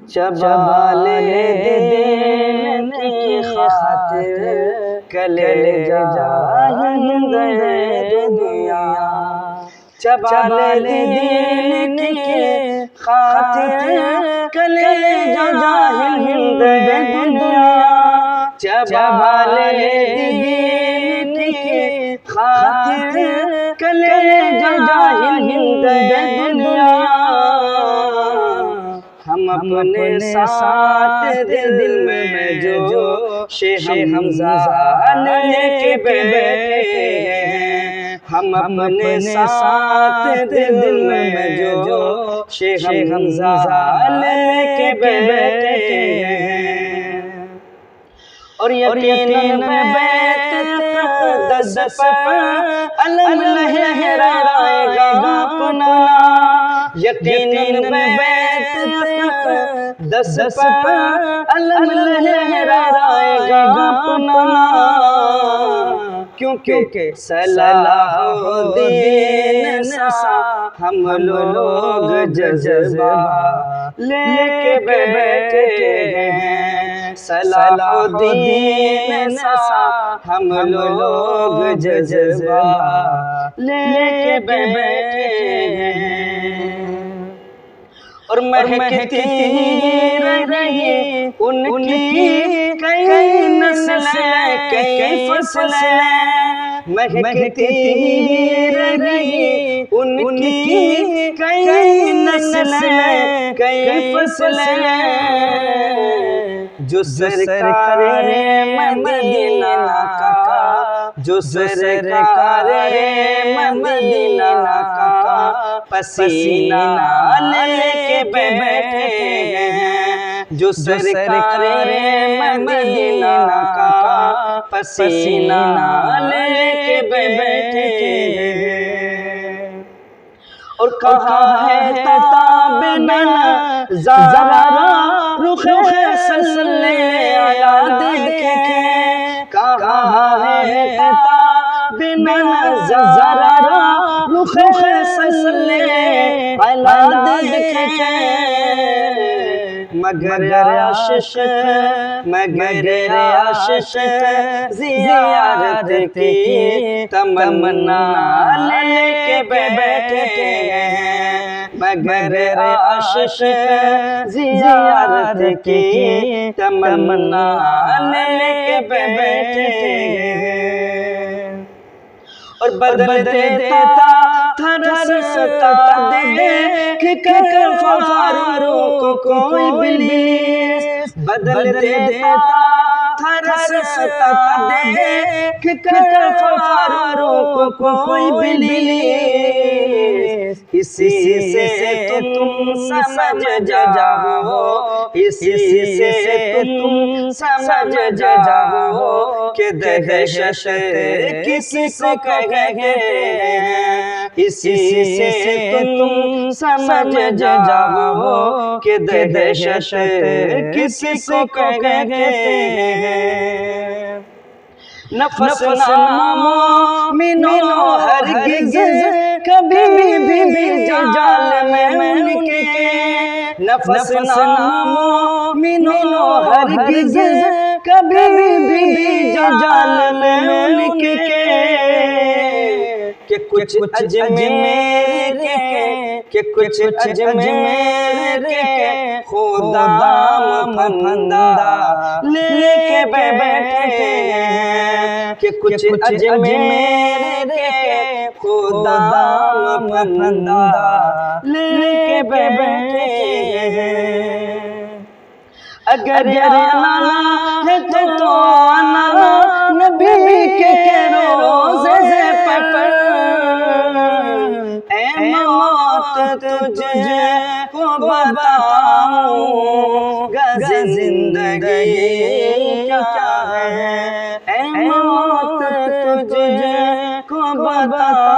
चबा ले दीन की खातिर कलेजा हिंद दुनिया। चबा ले दीन की खातिर कलेजा हिंद दुनिया। चबा ले दीन की खातिर कलेजा हिंद दुनिया। हम अपने साथ दिल में जो शेख हमजा लेके बैठे हैं। हम अपने साथ दिल में जो शेख हमजा लेके बैठे हैं। और यकीनन बैत दस पर अलम लहराएगा अपना। यकीनन बैत दस पर अलम लहराएगा अपना। क्योंकि सलाहुद्दीन सा हम लोग जज्बा लेके बैठे हैं। सलाहुद्दीन सा हम लोग जज्बा लेके बैठे हैं। और महकती रही उनकी कई नस्लें कई फसलें। महकती रही उनकी कई नस्लें कई फसलें। जो सरकारे मदीना का, जो सरकारे मदीना का पसीना लेके बैठे हैं। जो सरकारे मदीना का पसीना लेके बैठे हैं। और कहा है ताब नज़ारा रुख सल्ले अला देखे। कहा है ताब नज़ारा रुख सल्ले अला देखे। मगर आशिश ज़ियारत की तमन्ना लेके बैठे हैं। मगर आशिश ज़ियारत की तमन्ना लेके बैठे हैं। और बदल देता था रसता देख कर फारूक को इब्लीस। बदल देता था रसता देख कर फारूक को इब्लीस। इसी से तुम समझ जाओ, इसी से तुम समझ जाओ कि दहशत किसी को कहते हैं। इसी से तुम समझ जाओ कि दहशत किसी को कहते हैं। नफ्स मोमिनो हरगिज़ कभी भी जाल में उनके। नफ्स मोमिनो हरगिज़ कभी भी जाल में उनके। कि कुछ अजमेर के कुछ अजमेर के खुदा फंदा लेके बैठे हैं। कि कुछ अजमेर के खुदा फंदा लेके बैठे हैं। अगर आना है तो आना नबी के रोज़े पर। ऐ मौत तुझे को बताऊं ग़ज़ ज़िंदगी क्या है। ऐ मौत तुझे को बताऊं